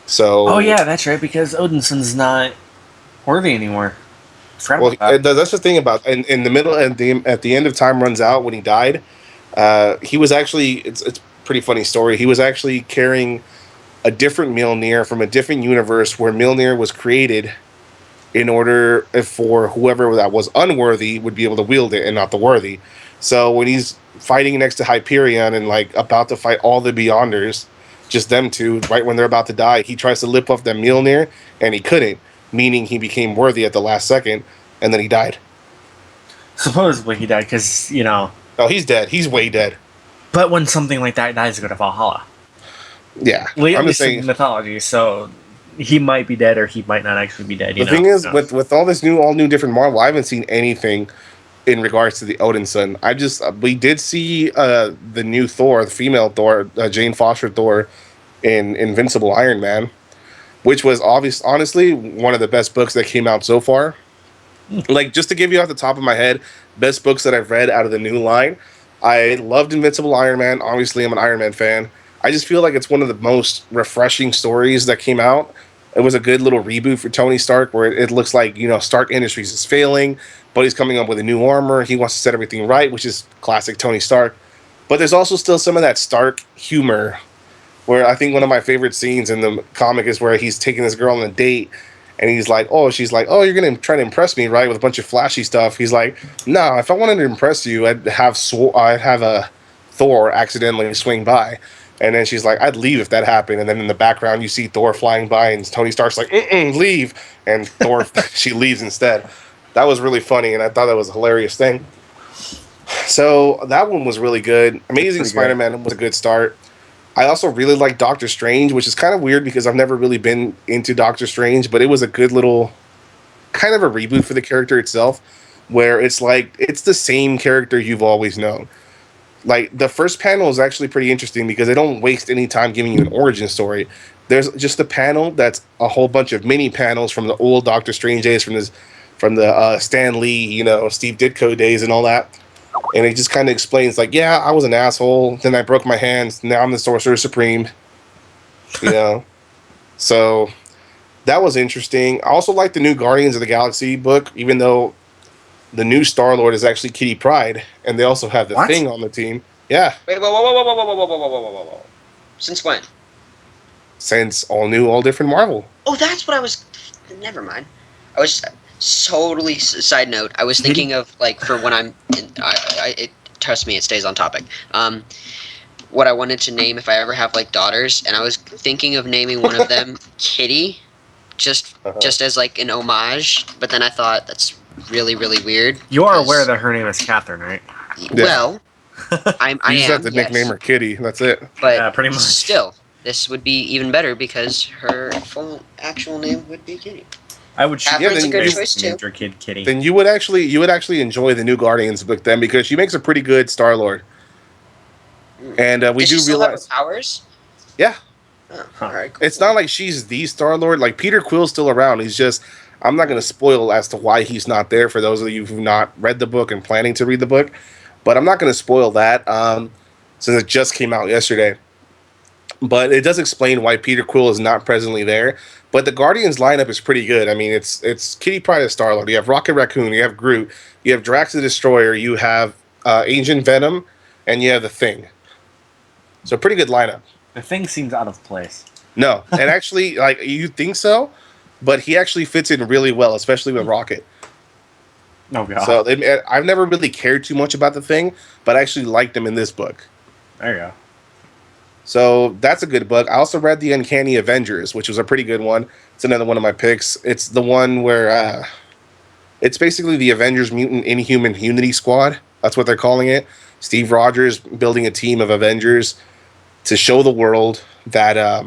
So, Oh yeah, that's right. Because Odinson's not worthy anymore. well, that's the thing about in the middle at the end of Time Runs Out, when he died. He was actually it's a pretty funny story. He was actually carrying a different Mjolnir from a different universe where Mjolnir was created in order for whoever that was unworthy would be able to wield it and not the worthy. So when he's fighting next to Hyperion and like about to fight all the Beyonders, just them two, right when they're about to die, he tries to lift off that Mjolnir and he couldn't, meaning he became worthy at the last second, and then he died. Supposedly he died because, you know. No, he's dead. He's way dead. But when something like that dies, go to Valhalla. Yeah, I'm just saying mythology. So he might be dead, or he might not actually be dead. The thing is, with all this all new different Marvel, I haven't seen anything in regards to the Odinson. We did see the new Thor, the female Thor, Jane Foster Thor, in Invincible Iron Man, which was honestly one of the best books that came out so far. Like, just to give you off the top of my head, best books that I've read out of the new line. I loved Invincible Iron Man. Obviously, I'm an Iron Man fan. I just feel like it's one of the most refreshing stories that came out. It was a good little reboot for Tony Stark, where it looks like, Stark Industries is failing, but he's coming up with a new armor. He wants to set everything right, which is classic Tony Stark. But there's also still some of that Stark humor, where I think one of my favorite scenes in the comic is where he's taking this girl on a date, and he's like, she's like, you're going to try to impress me, right, with a bunch of flashy stuff. He's like, no, if I wanted to impress you, I'd have a Thor accidentally swing by. And then she's like, I'd leave if that happened. And then in the background, you see Thor flying by, and Tony Stark's like, leave. And Thor, she leaves instead. That was really funny, and I thought that was a hilarious thing. So that one was really good. Amazing Spider-Man was a good start. I also really like Doctor Strange, which is kind of weird because I've never really been into Doctor Strange, but it was a good little kind of a reboot for the character itself, where it's like, it's the same character you've always known. Like, the first panel is actually pretty interesting because they don't waste any time giving you an origin story. There's just a panel that's a whole bunch of mini panels from the old Doctor Strange days, from the Stan Lee, Steve Ditko days and all that. And it just kind of explains, like, yeah, I was an asshole, then I broke my hands, now I'm the Sorcerer Supreme. So that was interesting. I also like the new Guardians of the Galaxy book, even though the new Star-Lord is actually Kitty Pryde, and they also have the Thing on the team. Yeah. Wait, whoa. Since when? Since all new, all different Marvel. Oh, that's what I was... Never mind. I was totally... Side note, I was thinking of, like, for when I'm... trust me, it stays on topic. What I wanted to name if I ever have, like, daughters, and I was thinking of naming one of them Kitty, just as, like, an homage, but then I thought that's really, really weird. You are aware that her name is Catherine, right? Well, I am. You just have to nickname her Kitty. That's it. But yeah, pretty much. Still, this would be even better because her full actual name would be Kitty. I would. Catherine's a good choice too. Your kid Kitty. Then you would actually enjoy the new Guardians book then, because she makes a pretty good Star-Lord. And we Does do she still realize have powers. Yeah. Oh, all right. Cool. It's not like she's the Star-Lord. Like, Peter Quill's still around. He's just, I'm not going to spoil as to why he's not there for those of you who've not read the book and planning to read the book. But I'm not going to spoil that since it just came out yesterday. But it does explain why Peter Quill is not presently there. But the Guardians lineup is pretty good. I mean, it's Kitty Pryde as Star-Lord. You have Rocket Raccoon. You have Groot. You have Drax the Destroyer. You have Agent Venom. And you have the Thing. So pretty good lineup. The Thing seems out of place. No. And actually, like, you think so? But he actually fits in really well, especially with Rocket. Oh, God. So I've never really cared too much about the Thing, but I actually liked him in this book. There you go. So that's a good book. I also read The Uncanny Avengers, which was a pretty good one. It's another one of my picks. It's the one where it's basically the Avengers Mutant Inhuman Unity Squad That's what they're calling it. Steve Rogers building a team of Avengers to show the world that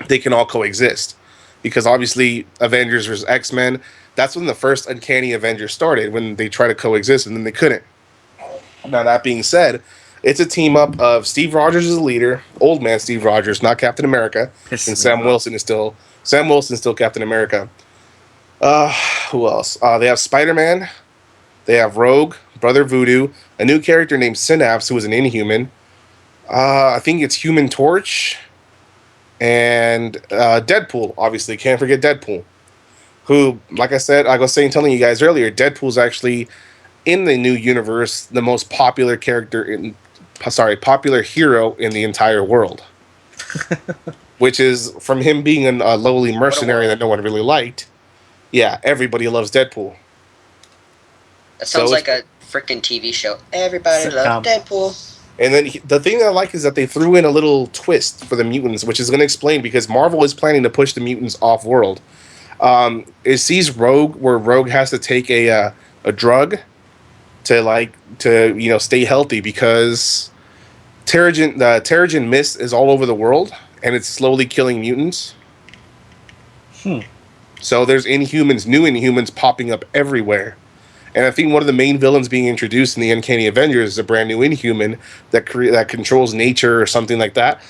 they can all coexist. Because obviously, Avengers versus X-Men, that's when the first Uncanny Avengers started, when they tried to coexist and then they couldn't. Now, that being said, it's a team up of Steve Rogers as a leader, old man Steve Rogers, not Captain America, and Sam Wilson's still Captain America. Who else? They have Spider-Man, they have Rogue, Brother Voodoo, a new character named Synapse, who is an Inhuman. I think it's Human Torch, and Deadpool, obviously. Can't forget Deadpool. Who, like I said, I was telling you guys earlier, Deadpool's actually, in the new universe, the most popular popular hero in the entire world. Which is, from him being a lowly mercenary that no one really liked, yeah, everybody loves Deadpool. That sounds like a freaking TV show. Everybody loves Deadpool. And then the thing that I like is that they threw in a little twist for the mutants, which is going to explain, because Marvel is planning to push the mutants off-world. It sees Rogue, where Rogue has to take a drug to stay healthy, because the Terrigen mist is all over the world, and it's slowly killing mutants. So there's new Inhumans popping up everywhere. And I think one of the main villains being introduced in the Uncanny Avengers is a brand new Inhuman that controls nature or something like that.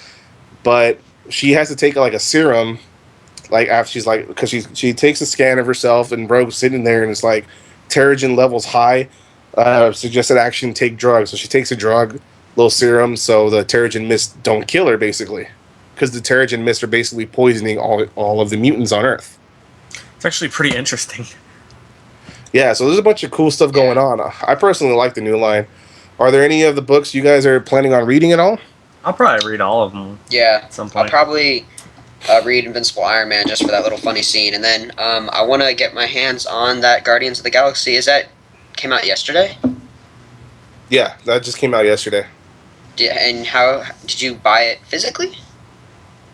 But she has to take a serum, after because she takes a scan of herself, and Rogue's sitting there, and it's like Terrigen levels high. Suggested action: take drugs. So she takes a drug, little serum, so the Terrigen mist don't kill her, basically, because the Terrigen mist are basically poisoning all of the mutants on Earth. It's actually pretty interesting. Yeah, so there's a bunch of cool stuff going on. I personally like the new line. Are there any of the books you guys are planning on reading at all? I'll probably read all of them. Yeah, at some point. I'll probably read Invincible Iron Man just for that little funny scene, and then I want to get my hands on that Guardians of the Galaxy. Came out yesterday? Yeah, that just came out yesterday. Yeah, and how did you buy it physically?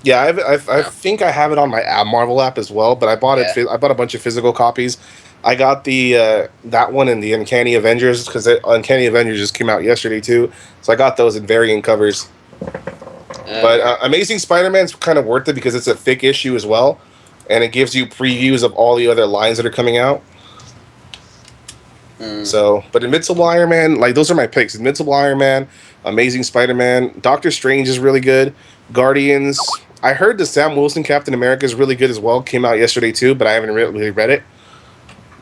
Yeah, I think I have it on my Marvel app as well, but I bought it. I bought a bunch of physical copies. I got the that one and the Uncanny Avengers, because the Uncanny Avengers just came out yesterday too. So I got those in varying covers. But Amazing Spider-Man's kind of worth it because it's a thick issue as well, and it gives you previews of all the other lines that are coming out. So, but Invincible Iron Man, those are my picks. Invincible Iron Man, Amazing Spider-Man, Doctor Strange is really good. Guardians. I heard the Sam Wilson Captain America is really good as well. Came out yesterday too, but I haven't really read it.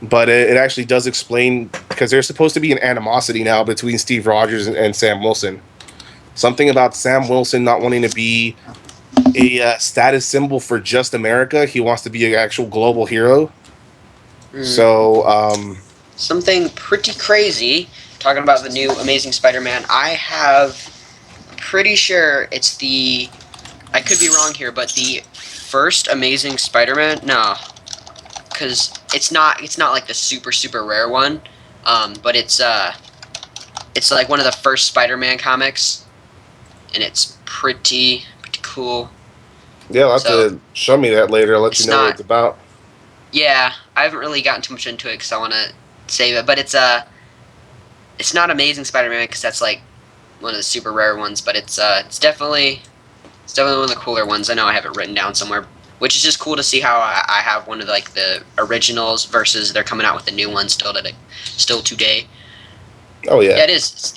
But it actually does explain, because there's supposed to be an animosity now between Steve Rogers and Sam Wilson. Something about Sam Wilson not wanting to be a status symbol for just America. He wants to be an actual global hero. So, something pretty crazy, talking about the new Amazing Spider-Man, pretty sure it's I could be wrong here, but the first Amazing Spider-Man, no, because it's not like the super rare one, but it's like one of the first Spider-Man comics, and it's pretty cool. Yeah, I'll have to show me that later. I'll let you know what it's about. Yeah, I haven't really gotten too much into it because I want to save it, but it's not Amazing Spider-Man because that's like one of the super rare ones, but it's definitely one of the cooler ones. I know I have it written down somewhere, which is just cool to see how I have one of the originals versus they're coming out with the new one still today. Oh yeah. Yeah, it is.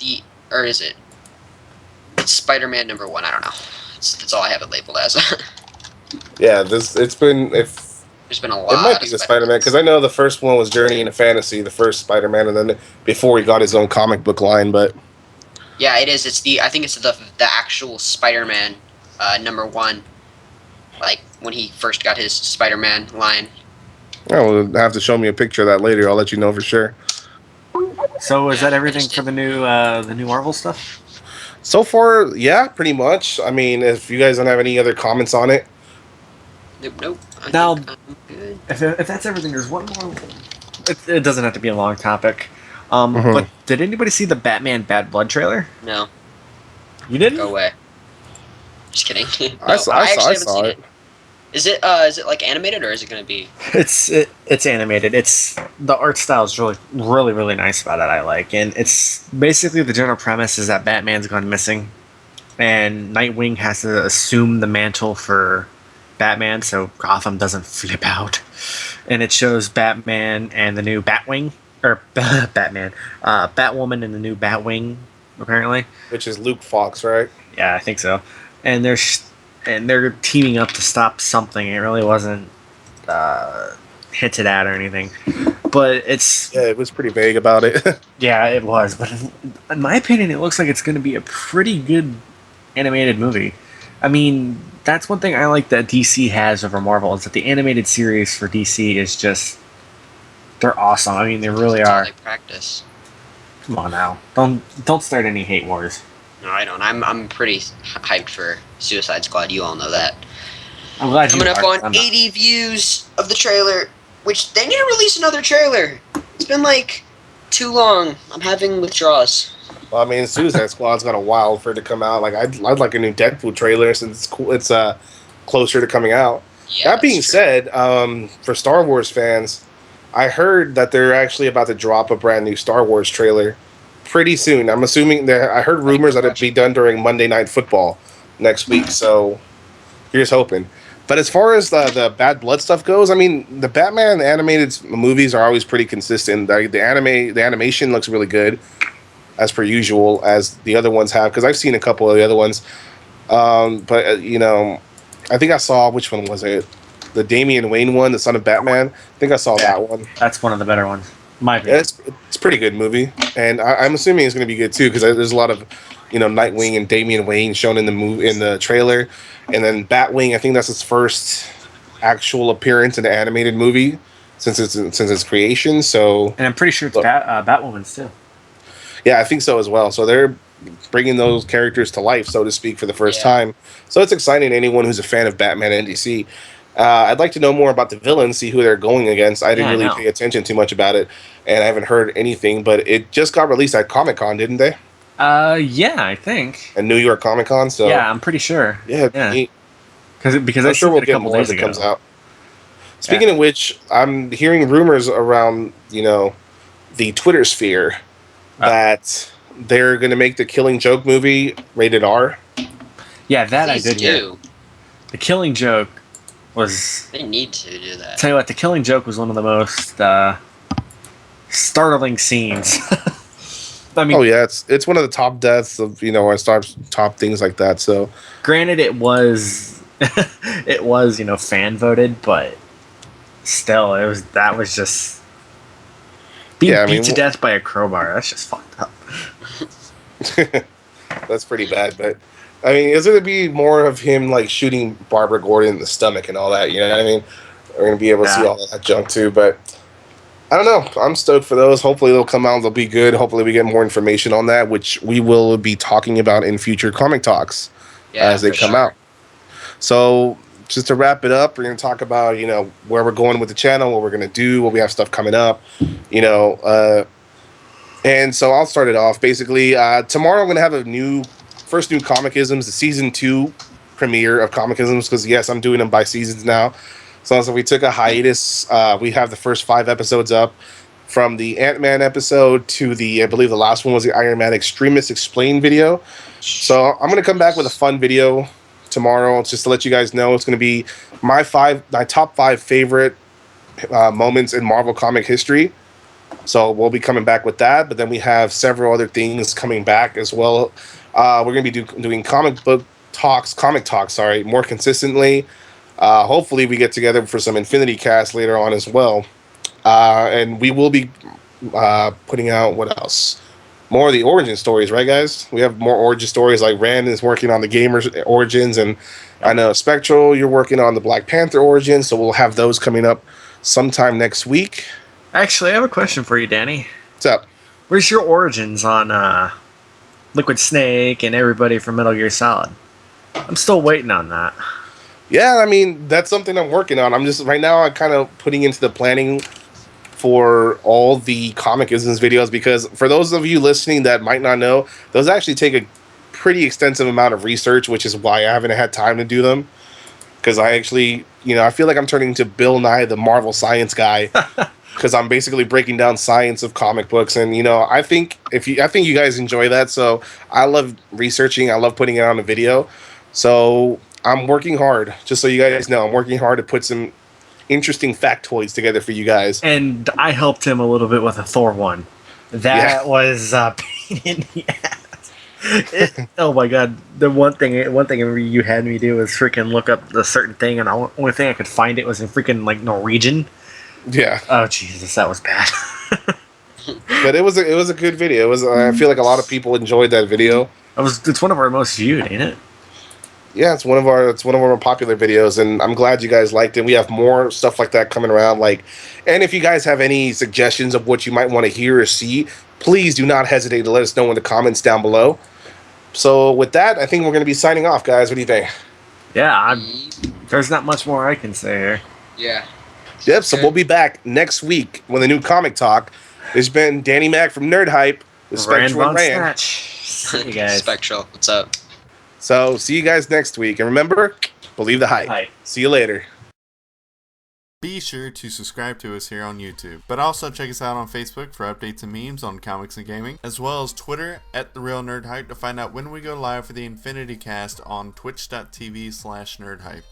It's Spider-Man #1. I don't know. That's all I have it labeled as. Yeah, there's been a lot. It might be the Spider-Man, because I know the first one was Journey into Fantasy, the first Spider-Man, and then before he got his own comic book line. But yeah, it is. I think it's the actual Spider-Man #1, like when he first got his Spider-Man line. Oh, well, have to show me a picture of that later. I'll let you know for sure. So is that everything for the new Marvel stuff? So far, yeah, pretty much. I mean, if you guys don't have any other comments on it. Nope. Now, if that's everything, there's one more. It doesn't have to be a long topic. But did anybody see the Batman Bad Blood trailer? No. You didn't? Go away. Just kidding. No, I saw it. Is it like animated or is it gonna be? It's animated. It's the art style is really nice about it. I like, and it's basically the general premise is that Batman's gone missing, and Nightwing has to assume the mantle for Batman, so Gotham doesn't flip out. And it shows Batman and the new Batwing, or Batwoman and the new Batwing, apparently. Which is Luke Fox, right? Yeah, I think so. And they're teaming up to stop something. It really wasn't hinted at or anything, but it's Yeah, it was pretty vague about it. yeah, it was. But in my opinion, it looks like it's going to be a pretty good animated movie. I mean, that's one thing I like that DC has over Marvel is that the animated series for DC is just they're awesome. I mean, they really That's how are. they practice. Come on now, don't start any hate wars. No, I don't. I'm pretty hyped for Suicide Squad. You all know that. I'm glad you Coming up are. on I'm not. 80 views of the trailer, which they need to release another trailer. It's been like too long. I'm having withdrawals. Well, I mean, Suicide Squad's got a while for it to come out. Like, I'd like a new Deadpool trailer since it's cool. It's closer to coming out. Yeah, That being that's true. said, for Star Wars fans, I heard that they're actually about to drop a brand new Star Wars trailer pretty soon. I'm assuming that I heard rumors that it'd be done during Monday Night Football next week. So here's hoping. But as far as the Bad Blood stuff goes, I mean, the Batman animated movies are always pretty consistent. The animation looks really good, as per usual, as the other ones have. Because I've seen a couple of the other ones. But you know, I think I saw, which one was it? The Damian Wayne one, the Son of Batman. I think I saw that one. That's one of the better ones. My Yeah, opinion. it's a pretty good movie, and I'm assuming it's going to be good too because there's a lot of, you know, Nightwing and Damian Wayne shown in the trailer, and then Batwing. I think that's his first actual appearance in an animated movie since its creation. So And I'm pretty sure it's Look. Batwoman's too. yeah, I think so as well. So they're bringing those characters to life, so to speak, for the first Yeah. time. So it's exciting to anyone who's a fan of Batman and DC. I'd like to know more about the villains, see who they're going against. I didn't Yeah, I really know. pay attention too much about it, and I haven't heard anything. But it just got released at Comic-Con, didn't they? Yeah, I think. At New York Comic-Con. So Yeah, I'm pretty sure. yeah, Yeah. Because I I'm sure seen we'll it a get couple more days as it ago. comes out. Speaking of which, I'm hearing rumors around, you know, the Twitter sphere that they're going to make the Killing Joke movie rated R. Yeah, that Please I did hear. do. The Killing Joke was. They need to do that. Tell you what, the Killing Joke was one of the most startling scenes. I mean, Oh yeah, it's one of the top deaths of, you know, our top things like that. So granted, it was it was fan voted, but still, that was just being Yeah, I beat mean, to death by a crowbar. That's just fucked up. that's pretty bad. But I mean, is it to be more of him like shooting Barbara Gordon in the stomach and all that? You know what I mean? We're gonna be able to see Yeah. all that junk too. But I don't know. I'm stoked for those. Hopefully they'll come out. They'll be good. Hopefully we get more information on that, which we will be talking about in future comic talks Yeah, as they for come sure. out. So just to wrap it up, we're going to talk about, you know, where we're going with the channel, what we're going to do, what we have stuff coming up, you know. And so I'll start it off. Basically, tomorrow I'm going to have a first new Comicisms, the season 2 premiere of Comicisms, because yes, I'm doing them by seasons now. So we took a hiatus. We have the first 5 episodes up, from the Ant-Man episode to I believe the last one was the Iron Man Extremist Explain video. So I'm going to come back with a fun video tomorrow, just to let you guys know. It's going to be my top 5 favorite moments in Marvel comic history. So we'll be coming back with that, but then we have several other things coming back as well. We're going to be doing comic talks, more consistently. Hopefully we get together for some Infinity Cast later on as well. And we will be putting out, what else? More of the origin stories, right, guys? We have more origin stories, like Rand is working on the Gamer's origins, and I know Spectral, you're working on the Black Panther origins, so we'll have those coming up sometime next week. Actually, I have a question for you, Danny. What's up? Where's your origins on Liquid Snake and everybody from Metal Gear Solid? I'm still waiting on that. Yeah, I mean, that's something I'm working on. I'm just, right now, I'm kind of putting into the planning for all the Comicisms videos, because for those of you listening that might not know, those actually take a pretty extensive amount of research, which is why I haven't had time to do them. because I actually, I feel like I'm turning into Bill Nye, the Marvel science guy, because I'm basically breaking down science of comic books, and I think I think you guys enjoy that. So I love researching. I love putting it on a video. So I'm working hard. Just so you guys know, I'm working hard to put some interesting factoids together for you guys. And I helped him a little bit with a Thor one. That was a pain in the ass. Oh my god! The one thing you had me do was freaking look up the certain thing, and the only thing I could find it was in freaking like Norwegian. Yeah. Oh Jesus, that was bad. But it was a good video. It was. I feel like a lot of people enjoyed that video. It's one of our most viewed, ain't it? Yeah, it's one of our more popular videos, and I'm glad you guys liked it. We have more stuff like that coming around. And if you guys have any suggestions of what you might want to hear or see, please do not hesitate to let us know in the comments down below. So with that, I think we're going to be signing off, guys. What do you think? Yeah, there's not much more I can say here. Yeah. Yep. So we'll be back next week with a new comic talk. There's been Danny Mac from Nerd Hype, the Spectral and Rand. See you guys. Spectral, what's up? So see you guys next week, and remember, believe the hype. See you later. Be sure to subscribe to us here on YouTube, but also check us out on Facebook for updates and memes on comics and gaming, as well as Twitter @TheRealNerdHype to find out when we go live for the Infinity Cast on twitch.tv/nerdhype.